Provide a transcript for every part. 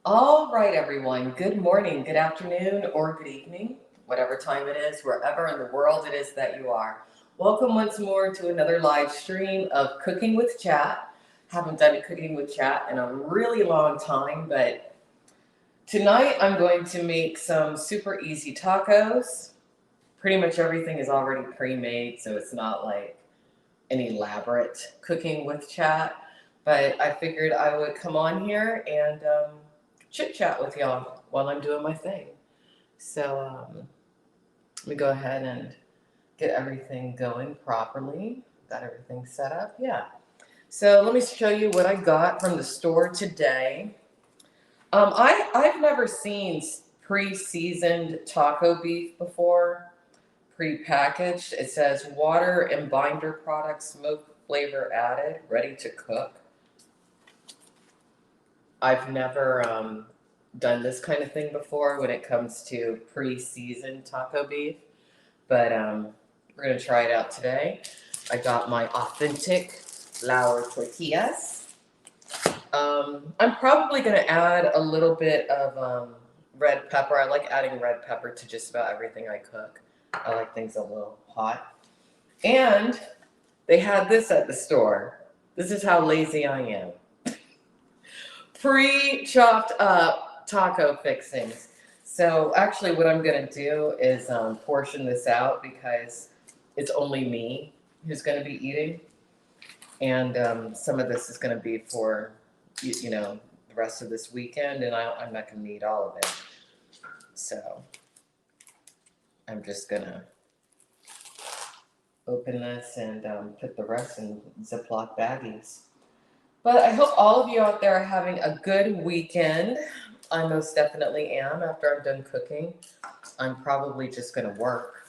All right, everyone. Good morning, good afternoon, or good evening, whatever time it is, wherever in the world it is that you are. Welcome once more to another live stream of Cooking with Chat. Haven't done a Cooking with Chat in a really long time, but tonight I'm going to make some super easy tacos. Pretty much everything is already pre made, so it's not like an elaborate Cooking with Chat. But I figured I would come on here and chit chat with y'all while I'm doing my thing. So let me go ahead and get everything going properly. Got everything set up. Yeah. So let me show you what I got from the store today. I've never seen pre-seasoned taco beef before, pre-packaged. It says water and binder products, smoke flavor added, ready to cook. I've never done this kind of thing before when it comes to pre-seasoned taco beef, but we're gonna try it out today. I got my authentic flour tortillas. I'm probably gonna add a little bit of red pepper. I like adding red pepper to just about everything I cook. I like things a little hot. And they had this at the store. This is how lazy I am. Pre-chopped up taco fixings. So actually what I'm going to do is portion this out because it's only me who's going to be eating. And some of this is going to be for, the rest of this weekend, and I'm not going to need all of it. So I'm just going to open this and put the rest in Ziploc baggies. But I hope all of you out there are having a good weekend. I most definitely am. After I'm done cooking, I'm probably just going to work.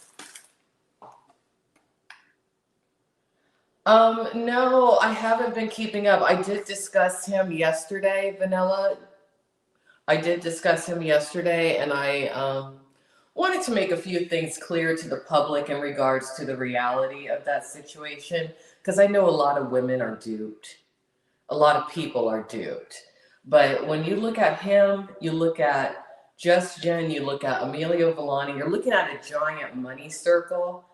No, I haven't been keeping up. I did discuss him yesterday, Vanilla. I did discuss him yesterday, and I wanted to make a few things clear to the public in regards to the reality of that situation, because I know a lot of women are duped. A lot of people are duped. But when you look at him, you look at Just Jen, you look at Emilio Villani, you're looking at a giant money circle,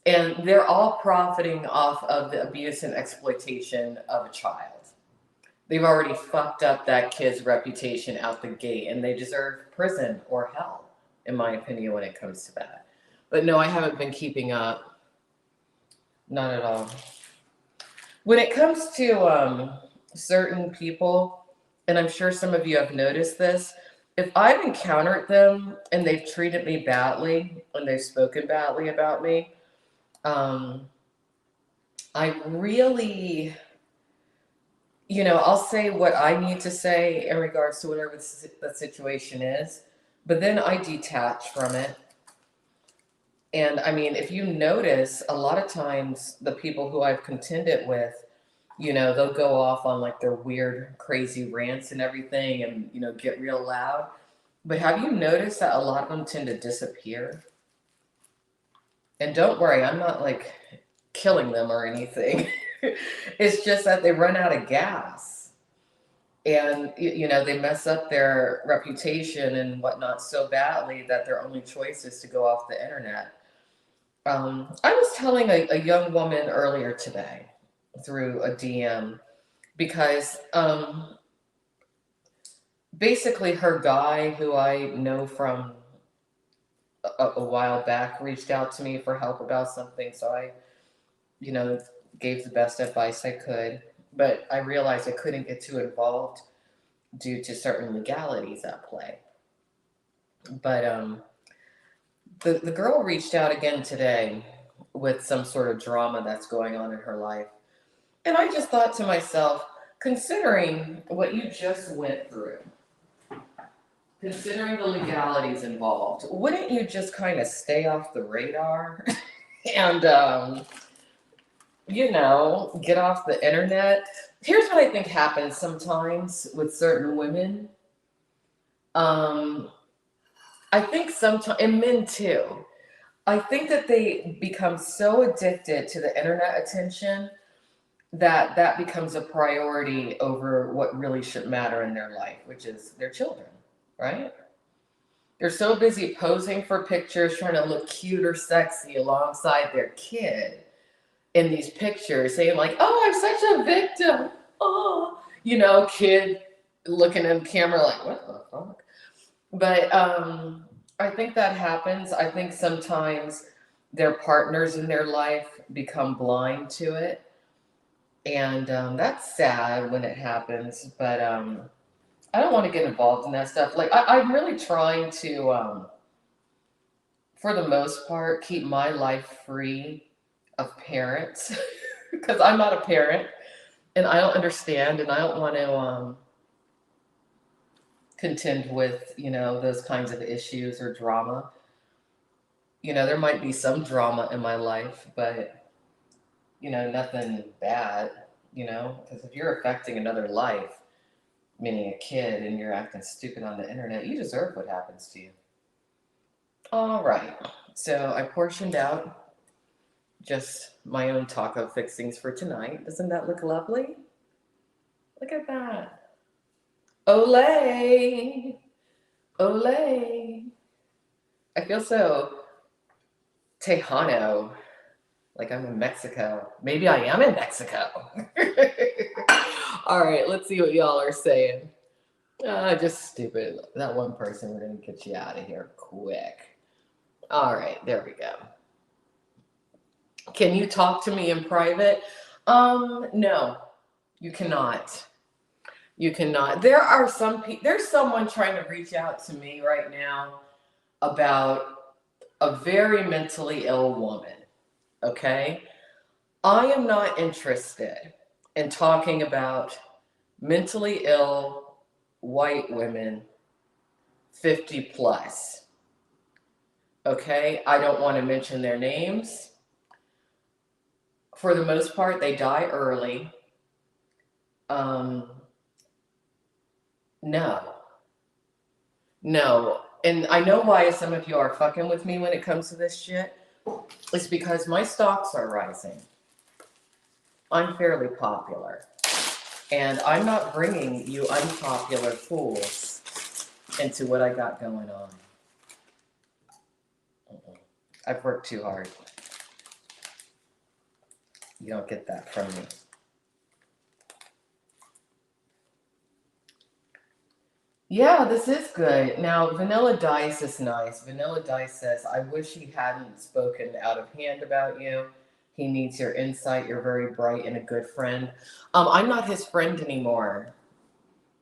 and they're all profiting off of the abuse and exploitation of a child. They've already fucked up that kid's reputation out the gate, and they deserve prison or hell, in my opinion, when it comes to that. But no, I haven't been keeping up. Not at all. When it comes to certain people, and I'm sure some of you have noticed this, if I've encountered them and they've treated me badly and they've spoken badly about me, um, I really, I'll say what I need to say in regards to whatever the situation is, but then I detach from it. And I mean, if you notice, a lot of times the people who I've contended with, they'll go off on like their weird, crazy rants and everything and, get real loud. But have you noticed that a lot of them tend to disappear? And don't worry, I'm not like killing them or anything. It's just that they run out of gas. And, they mess up their reputation and whatnot so badly that their only choice is to go off the internet. I was telling a young woman earlier today through a DM because basically her guy, who I know from a while back, reached out to me for help about something. So I, you know, gave the best advice I could, but I realized I couldn't get too involved due to certain legalities at play. But the girl reached out again today with some sort of drama that's going on in her life. And I just thought to myself, considering what you just went through, considering the legalities involved, wouldn't you just kind of stay off the radar and, get off the internet? Here's what I think happens sometimes with certain women. Um, I think sometimes, and men too, I think that they become so addicted to the internet attention that becomes a priority over what really should matter in their life, which is their children, right? They're so busy posing for pictures, trying to look cute or sexy alongside their kid in these pictures, saying like, "Oh, I'm such a victim." Oh, kid looking in the camera like, "What the fuck?" But I think that happens. I think sometimes their partners in their life become blind to it, and that's sad when it happens. But I don't want to get involved in that stuff. Like I'm really trying to, for the most part, keep my life free of parents because I'm not a parent and I don't understand and I don't want to contend with those kinds of issues or drama. There might be some drama in my life, but nothing bad. Because if you're affecting another life, meaning a kid, and you're acting stupid on the internet, you deserve what happens to you. All right, so I portioned out just my own taco fixings for tonight. Doesn't that look lovely? Look at that. Olay! Olay! I feel so Tejano, like I'm in Mexico. Maybe I am in Mexico. All right, let's see what y'all are saying. Just stupid. That one person, we're going to get you out of here quick. All right, there we go. Can you talk to me in private? No, you cannot. You cannot. There are some people, there's someone trying to reach out to me right now about a very mentally ill woman. Okay? I am not interested in talking about mentally ill white women 50 plus. Okay? I don't want to mention their names. For the most part, they die early. No. No. And I know why some of you are fucking with me when it comes to this shit. It's because my stocks are rising. I'm fairly popular. And I'm not bringing you unpopular fools into what I got going on. I've worked too hard. You don't get that from me. Yeah, this is good. Now, Vanilla Dice is nice. Vanilla Dice says, I wish he hadn't spoken out of hand about you. He needs your insight. You're very bright and a good friend. I'm not his friend anymore,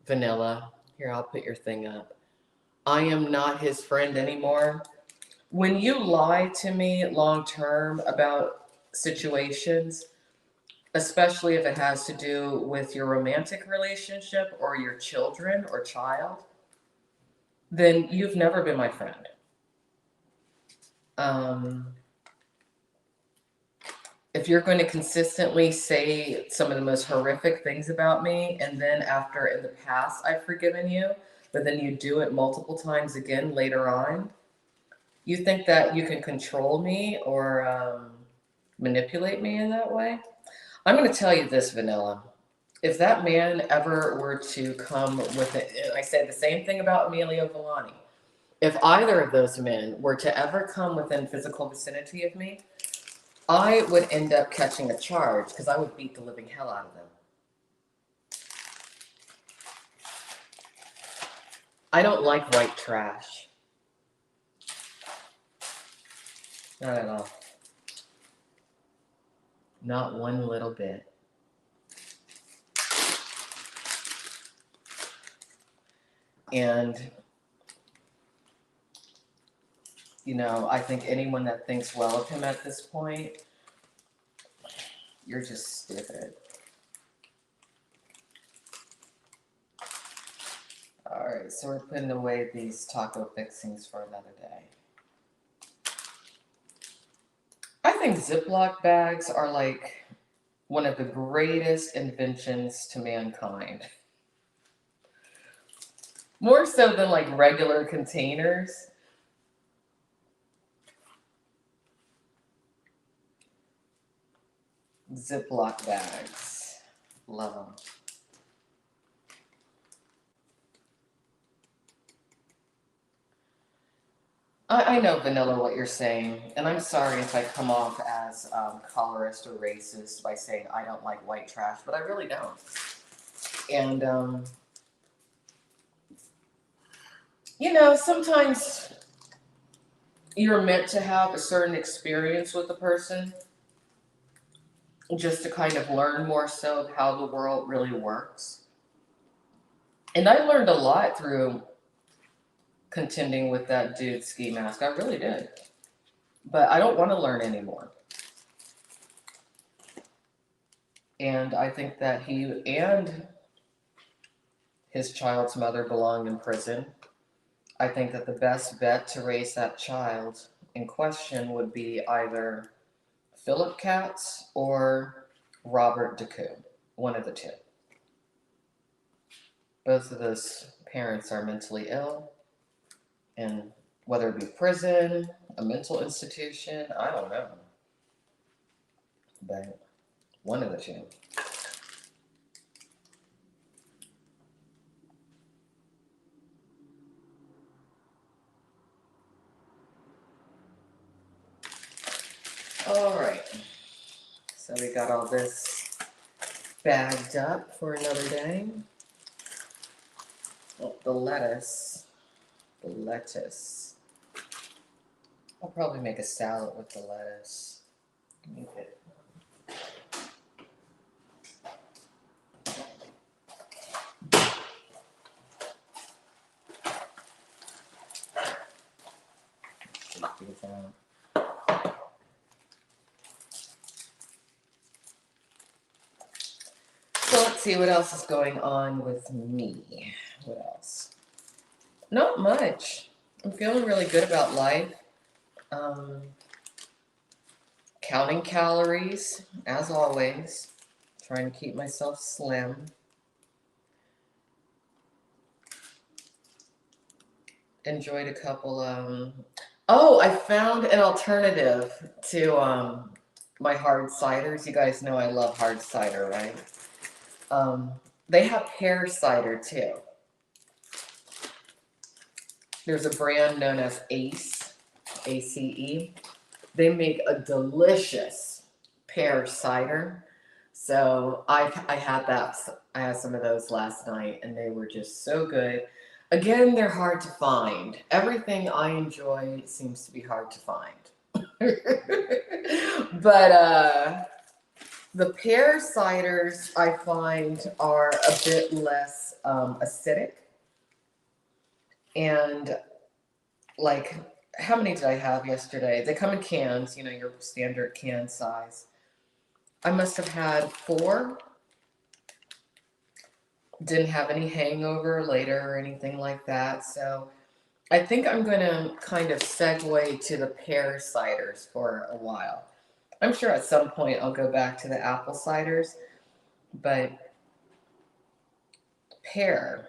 Vanilla. Here, I'll put your thing up. I am not his friend anymore. When you lie to me long term about situations, especially if it has to do with your romantic relationship or your children or child, then you've never been my friend. If you're going to consistently say some of the most horrific things about me, and then after in the past I've forgiven you, but then you do it multiple times again later on, you think that you can control me or manipulate me in that way? I'm going to tell you this, Vanilla. If that man ever were to come with it, and I say the same thing about Emilio Villani. If either of those men were to ever come within physical vicinity of me, I would end up catching a charge because I would beat the living hell out of them. I don't like white trash. Not at all. Not one little bit. And, I think anyone that thinks well of him at this point, you're just stupid. All right, so we're putting away these taco fixings for another day. I think Ziploc bags are like one of the greatest inventions to mankind. More so than like regular containers. Ziploc bags. Love them. I know, Vanilla, what you're saying, and I'm sorry if I come off as colorist or racist by saying I don't like white trash, but I really don't. And, sometimes you're meant to have a certain experience with a person just to kind of learn more so of how the world really works. And I learned a lot through contending with that dude ski mask. I really did. But I don't want to learn anymore. And I think that he and his child's mother belong in prison. I think that the best bet to raise that child in question would be either Philip Katz or Robert DeCoux, one of the two. Both of those parents are mentally ill, and whether it be prison, a mental institution, I don't know. But one of the two. All right. So we got all this bagged up for another day. Oh, the lettuce. The lettuce. I'll probably make a salad with the lettuce. Let me get these out. So let's see what else is going on with me. What else? Not much. I'm feeling really good about life. Um, Counting calories, as always. Trying to keep myself slim. Enjoyed a couple. Oh, I found an alternative to my hard ciders. You guys know I love hard cider, right? Um, they have pear cider too. There's a brand known as Ace, ACE. They make a delicious pear cider. So I had that. I had some of those last night, and they were just so good. Again, they're hard to find. Everything I enjoy seems to be hard to find. But the pear ciders I find are a bit less acidic. And like, how many did I have yesterday? They come in cans, your standard can size. I must have had 4. Didn't have any hangover later or anything like that. So I think I'm going to kind of segue to the pear ciders for a while. I'm sure at some point I'll go back to the apple ciders, but pear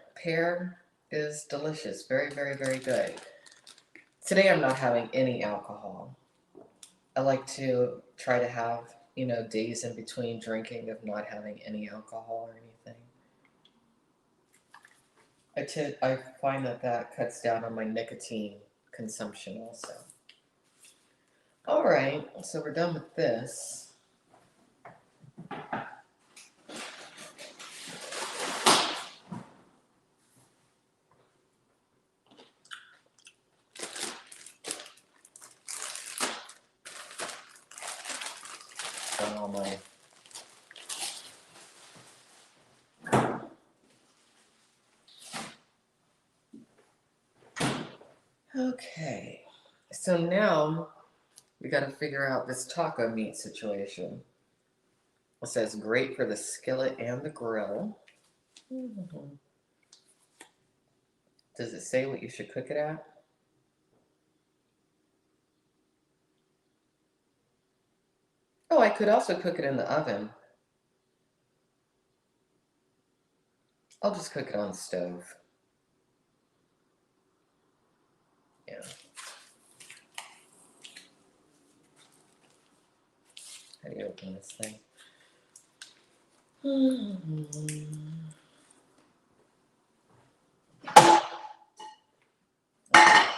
is delicious. Very, very, very good. Today I'm not having any alcohol. I like to try to have, days in between drinking of not having any alcohol or anything. I find that cuts down on my nicotine consumption also. All right, so we're done with this. Done all my Okay, so now we got to figure out this taco meat situation. It says great for the skillet and the grill. Mhm. Does it say what you should cook it at? Oh, I could also cook it in the oven. I'll just cook it on the stove. Yeah. How do you open this thing?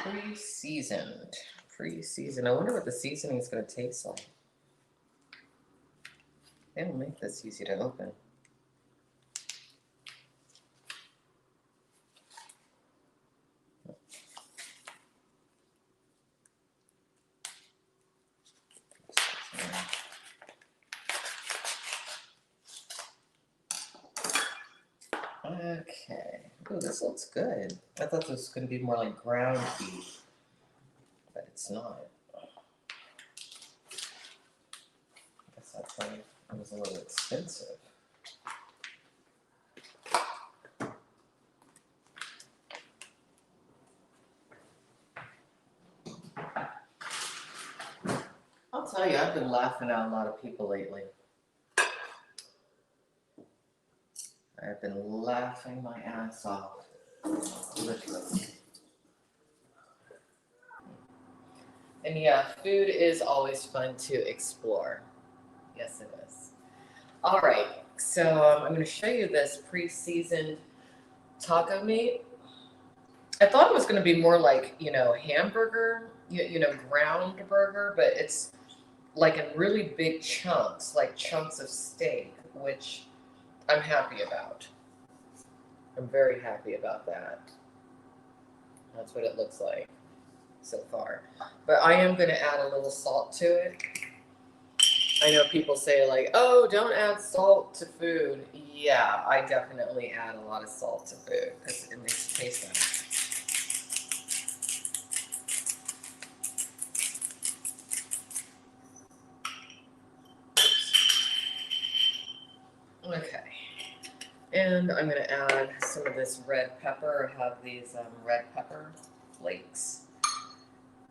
Pre-seasoned. Pre-seasoned. I wonder what the seasoning is going to taste like. They don't make this easy to open. Okay. Oh, this looks good. I thought this was going to be more like ground beef, but it's not. I guess that's why it was a little expensive. I'll tell you, I've been laughing at a lot of people lately. I've been laughing my ass off. Literally. And yeah, food is always fun to explore. Yes, it is. All right, so I'm going to show you this pre-seasoned taco meat. I thought it was going to be more like, hamburger, ground burger, but it's like in really big chunks, like chunks of steak, which I'm happy about. I'm very happy about that. That's what it looks like so far. But I am going to add a little salt to it. I know people say like, oh, don't add salt to food. Yeah, I definitely add a lot of salt to food because it makes it taste better. Okay. And I'm going to add some of this red pepper. I have these red pepper flakes.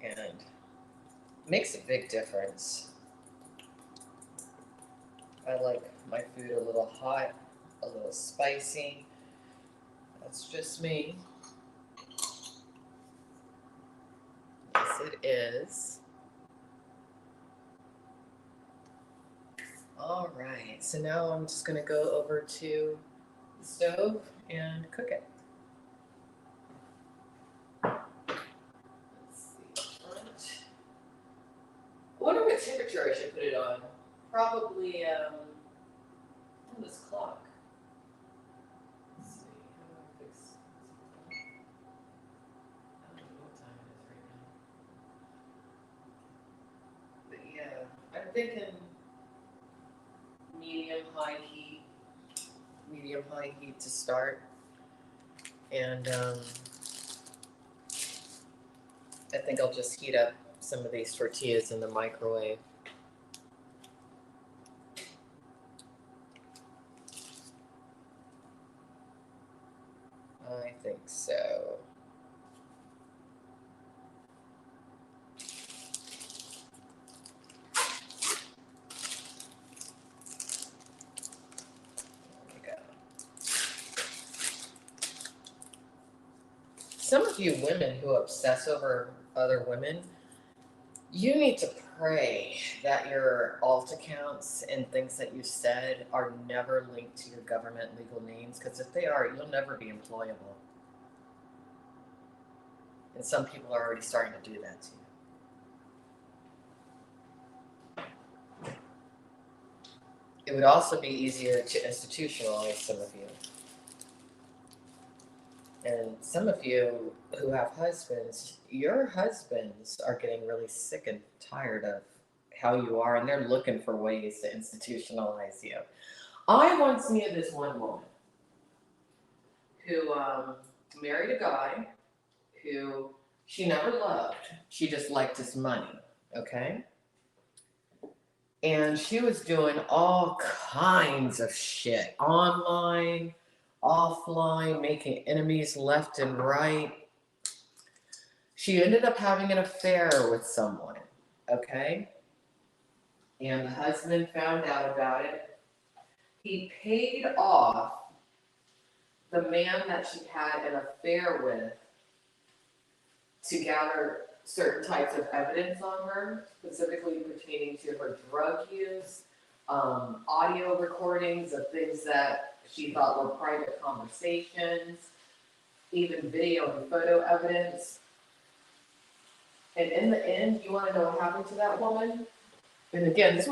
And it makes a big difference. I like my food a little hot, a little spicy. That's just me. Yes, it is. All right, so now I'm just going to go over to the stove and cook it. Let's see, front. I wonder what temperature I should put it on. Probably this clock. Let's see, how do I fix this? I don't know what time it is right now. But yeah, I'm thinking medium high heat to start. And I think I'll just heat up some of these tortillas in the microwave. I think so. There we go. Some of you women who obsess over other women, you need to pray that your alt accounts and things that you said are never linked to your government legal names, because if they are, you'll never be employable. And some people are already starting to do that to you. It would also be easier to institutionalize some of you. And some of you who have husbands, your husbands are getting really sick and tired of how you are, and they're looking for ways to institutionalize you. I once knew this one woman who married a guy who she never loved. She just liked his money, okay? And she was doing all kinds of shit online, offline, making enemies left and right. She ended up having an affair with someone, okay? And the husband found out about it. He paid off the man that she had an affair with to gather certain types of evidence on her, specifically pertaining to her drug use, audio recordings of things that she thought were private conversations, even video and photo evidence. And in the end, you want to know what happened to that woman? And again, this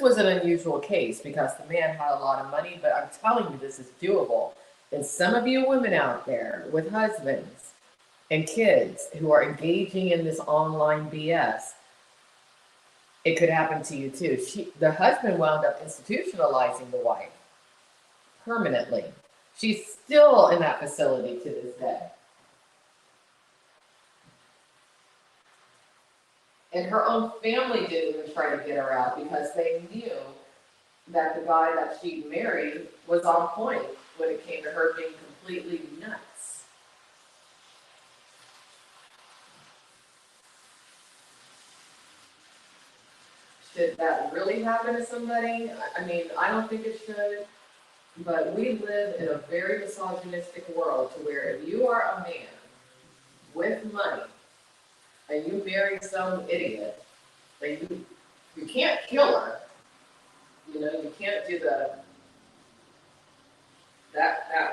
was an unusual case because the man had a lot of money, but I'm telling you, this is doable. And some of you women out there with husbands and kids who are engaging in this online BS, it could happen to you too. The husband wound up institutionalizing the wife permanently. She's still in that facility to this day. And her own family didn't even try to get her out because they knew that the guy that she married was on point when it came to her being completely nuts. Should that really happen to somebody? I mean, I don't think it should, but we live in a very misogynistic world to where if you are a man with money and you marry some idiot, then you can't kill her. You know, you can't do that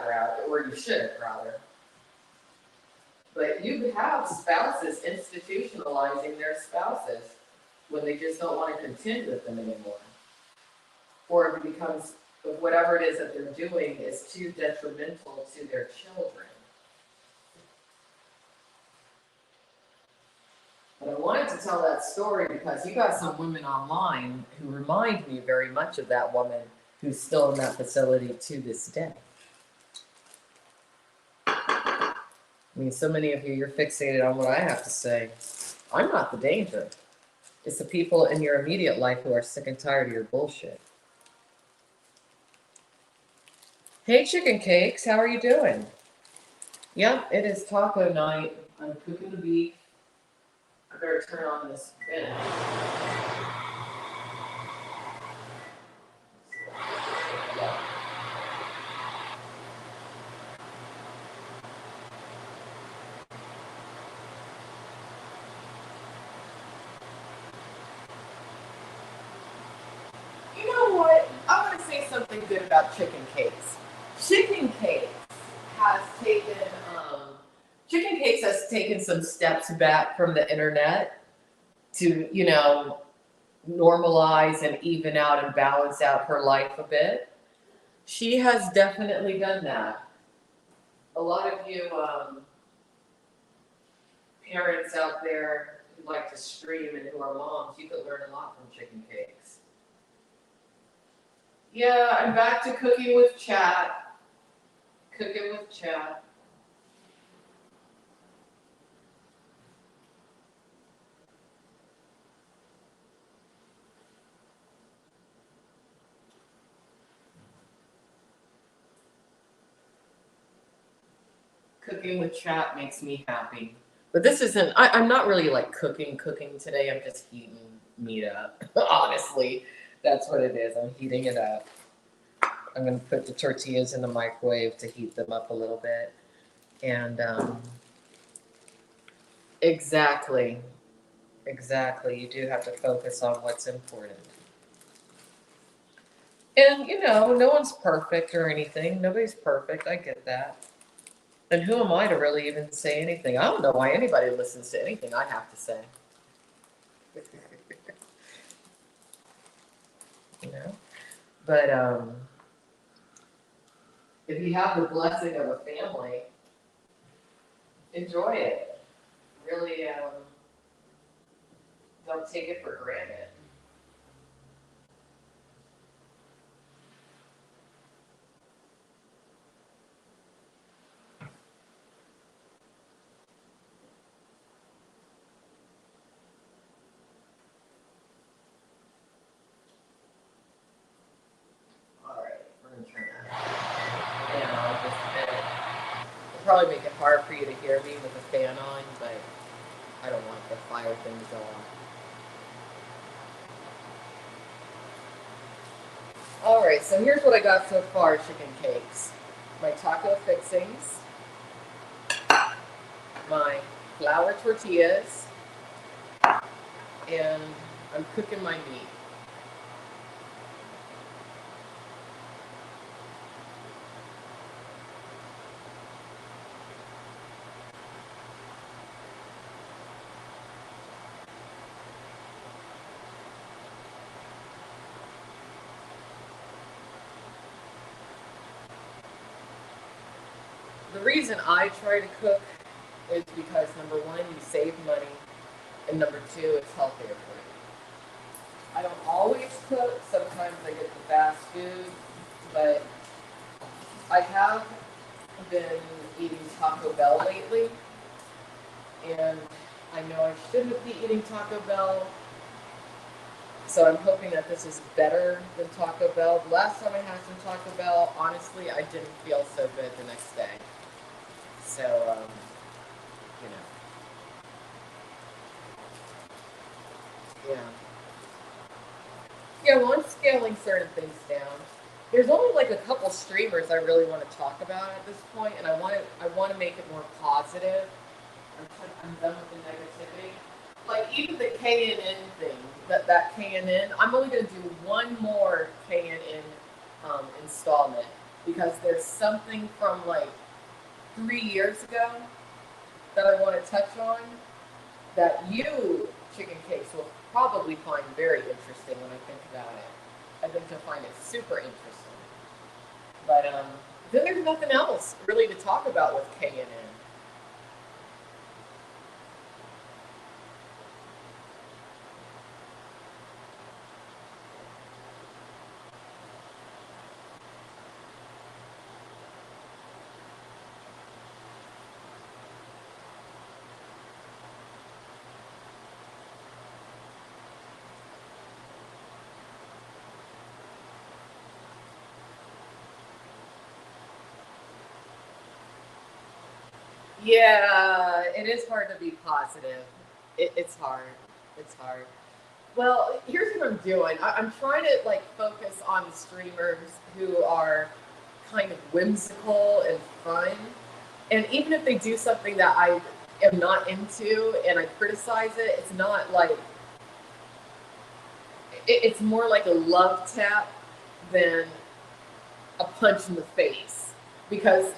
route, or you shouldn't rather. But you have spouses institutionalizing their spouses when they just don't want to contend with them anymore. Or if it becomes, whatever it is that they're doing is too detrimental to their children. But I wanted to tell that story because you got some women online who remind me very much of that woman who's still in that facility to this day. I mean, so many of you, you're fixated on what I have to say. I'm not the danger. It's the people in your immediate life who are sick and tired of your bullshit. Hey, chicken cakes, how are you doing? Yep, it is taco night. I'm cooking the beef. I better turn on this vent. You know what? I want to say something good about chicken cakes. Chicken cakes has taken Chicken Cakes has taken some steps back from the internet to, normalize and even out and balance out her life a bit. She has definitely done that. A lot of you parents out there who like to stream and who are moms, you could learn a lot from Chicken Cakes. Yeah, I'm back to cooking with chat. Cooking with chat. Cooking with chat makes me happy. But this isn't, I'm not really like cooking today. I'm just heating meat up. Honestly, that's what it is. I'm heating it up. I'm going to put the tortillas in the microwave to heat them up a little bit. And exactly. You do have to focus on what's important. And, no one's perfect or anything. Nobody's perfect. I get that. And who am I to really even say anything? I don't know why anybody listens to anything I have to say. But if you have the blessing of a family, enjoy it. Really, don't take it for granted. Probably make it hard for you to hear me with the fan on, but I don't want the fire thing to go on. Alright, so here's what I got so far, chicken cakes. My taco fixings, my flour tortillas, and I'm cooking my meat. the reason I try to cook is because number one, you save money, and number two, it's healthier for you. I don't always cook. Sometimes I get the fast food, but I have been eating Taco Bell lately, and I know I shouldn't be eating Taco Bell, so I'm hoping that this is better than Taco Bell. The last time I had some Taco Bell, honestly, I didn't feel so good the next day. So, you know, yeah. Yeah, well, I'm scaling certain things down. There's only like a couple streamers I really want to talk about at this point, and I want to make it more positive. I'm done with the negativity. Like even the KNN thing, that KNN, I'm only going to do one more KNN installment because there's something from like 3 years ago that I want to touch on that you, Chicken Cakes, will probably find very interesting when I think about it. I think you'll find it super interesting. But then there's nothing else really to talk about with KNN. Yeah, it is hard to be positive. It's hard. It's hard. Well, here's what I'm doing. I'm trying to like focus on the streamers who are kind of whimsical and fun. And even if they do something that I am not into and I criticize it, it's not like it's more like a love tap than a punch in the face. Because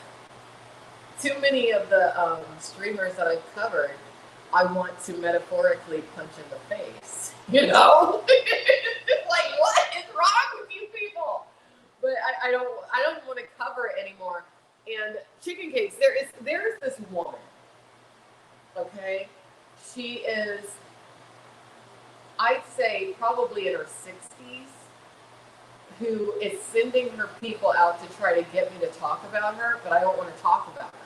too many of the streamers that I've covered, I want to metaphorically punch in the face. You know, like what is wrong with you people? But I don't want to cover it anymore. And Chicken Cakes, there's this woman. Okay, she is, I'd say, probably in her 60s, who is sending her people out to try to get me to talk about her, but I don't want to talk about her.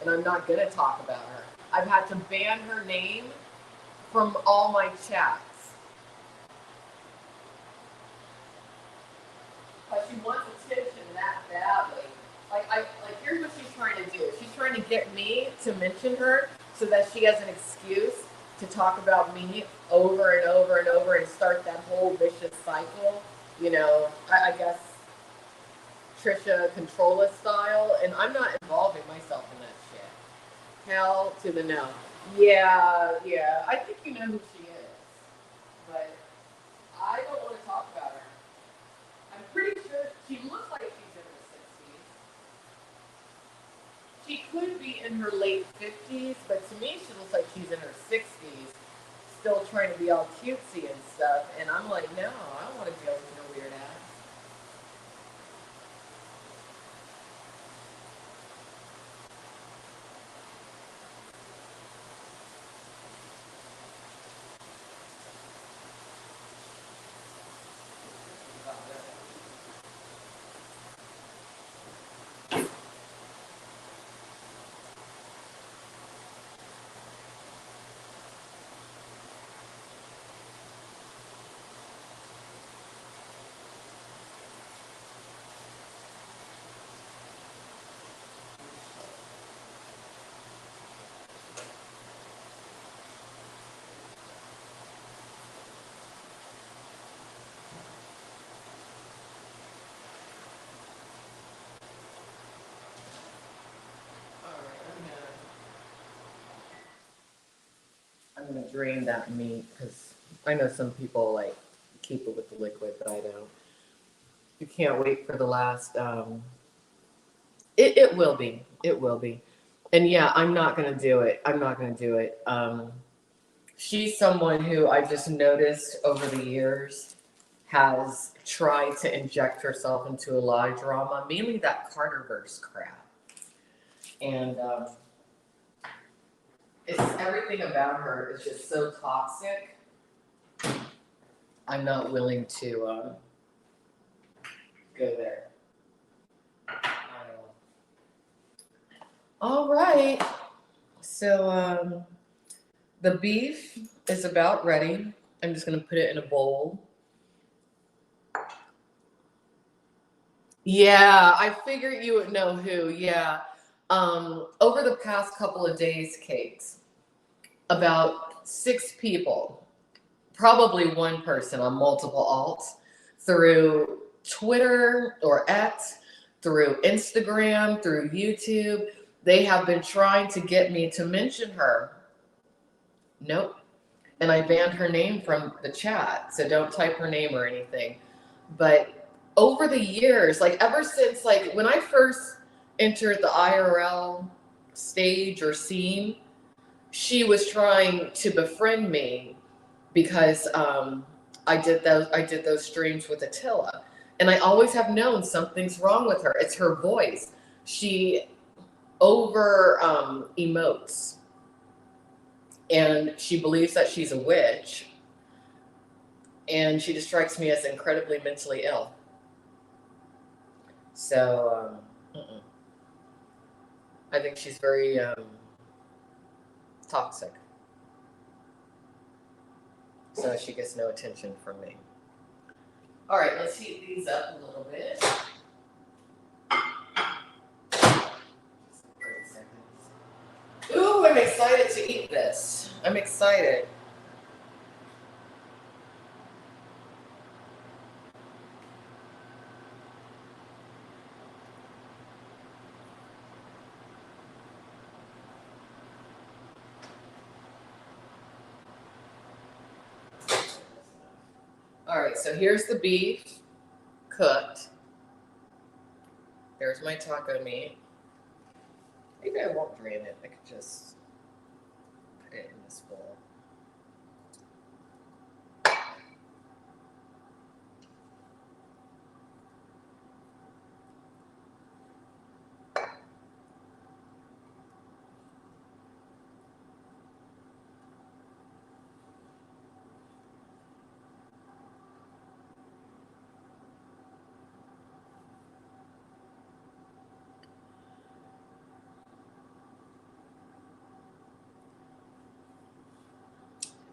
And I'm not going to talk about her. I've had to ban her name from all my chats. But she wants attention that badly. Like here's what she's trying to do. She's trying to get me to mention her so that she has an excuse to talk about me over and over and over and start that whole vicious cycle. You know, I guess Trisha Controlla style, and I'm not involving myself in that shit. Hell to the no. Yeah, yeah. I think you know who she is, but I don't want to talk about her. I'm pretty sure she looks like she's in her 60s. She could be in her late 50s, but to me, she looks like she's in her 60s, still trying to be all cutesy and stuff. And I'm like, no, I don't want to deal with your weird ass. All right, I'm gonna drain that meat because I know some people like keep it with the liquid, but I don't. You can't wait for the last. It will be. It will be. And yeah, I'm not gonna do it. I'm not gonna do it. She's someone who I just noticed over the years has tried to inject herself into a lot of drama, mainly that Carterverse crap. And it's everything about her is just so toxic. I'm not willing to go there. All right. So the beef is about ready. I'm just gonna put it in a bowl. Yeah, I figured you would know who. Yeah. Over the past couple of days, Cakes, about 6 people, probably one person on multiple alts, through Twitter or X, through Instagram, through YouTube, they have been trying to get me to mention her. Nope. And I banned her name from the chat, so don't type her name or anything. But over the years, like ever since like when I first entered the IRL stage or scene, she was trying to befriend me because I did those streams with Attila, and I always have known something's wrong with her. It's her voice. She over emotes, and she believes that she's a witch, and she just strikes me as incredibly mentally ill. So I think she's very toxic. So she gets no attention from me. All right, let's heat these up a little bit. 30 seconds. Ooh, I'm excited to eat this. I'm excited. All right, so here's the beef cooked. There's my taco meat. Maybe I won't drain it. I could just put it in this bowl.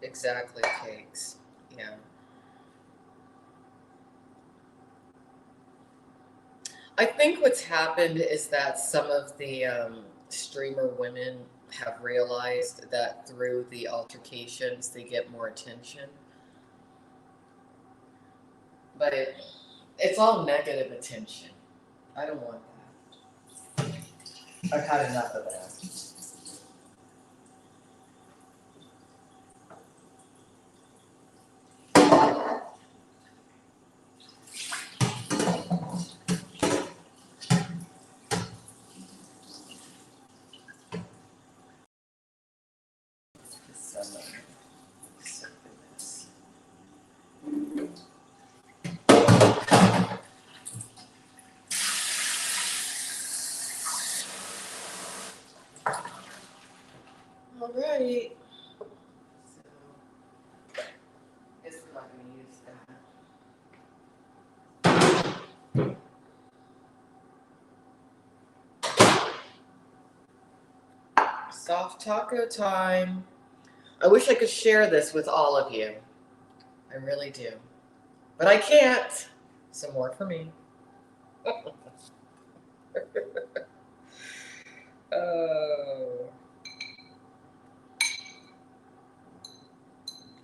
Exactly, Cakes. Yeah. I think what's happened is that some of the streamer women have realized that through the altercations they get more attention, but it's all negative attention. I don't want that. I've had enough of that. All right. So, guess we're not going to use that. Soft taco time. I wish I could share this with all of you. I really do. But I can't. Some more for me. Oh.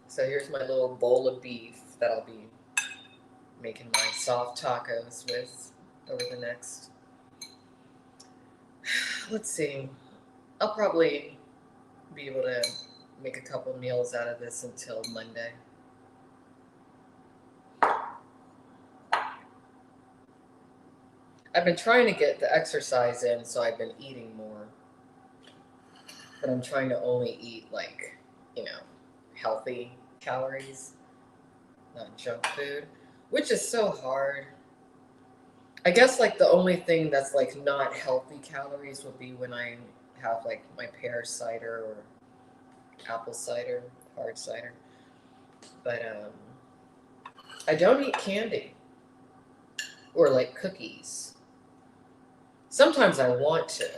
So here's my little bowl of beef that I'll be making my soft tacos with over the next, let's see, I'll probably be able to make a couple meals out of this until Monday. I've been trying to get the exercise in, so I've been eating more. But I'm trying to only eat, like, healthy calories, not junk food, which is so hard. I guess like the only thing that's like not healthy calories would be when I have like my pear cider or apple cider, hard cider. But I don't eat candy or like cookies. Sometimes I want to.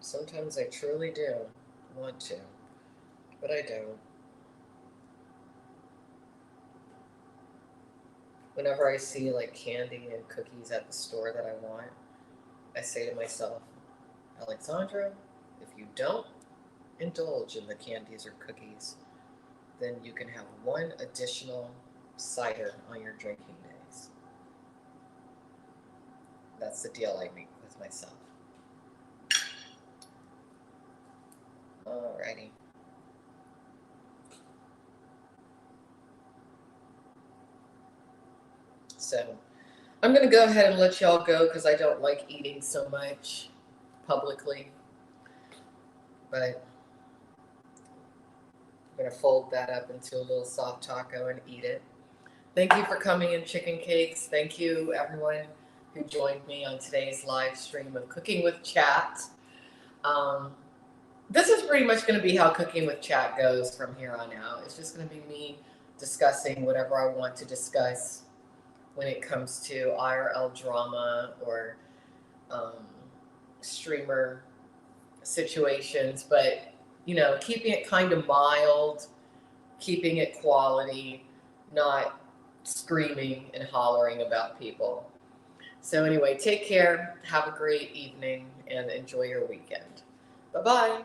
Sometimes I truly do want to, but I don't. Whenever I see like candy and cookies at the store that I want, I say to myself, Alexandra, if you don't indulge in the candies or cookies, then you can have one additional cider on your drinking days. That's the deal I make with myself. Alrighty. So I'm going to go ahead and let y'all go because I don't like eating so much publicly. But I'm going to fold that up into a little soft taco and eat it. Thank you for coming in, Chicken Cakes. Thank you, everyone who joined me on today's live stream of Cooking with Chat. Um, this is pretty much going to be how Cooking with Chat goes from here on out. It's just going to be me discussing whatever I want to discuss when it comes to IRL drama or streamer situations, but keeping it kind of mild, keeping it quality, not screaming and hollering about people. So anyway, take care, have a great evening, and enjoy your weekend. Bye-bye.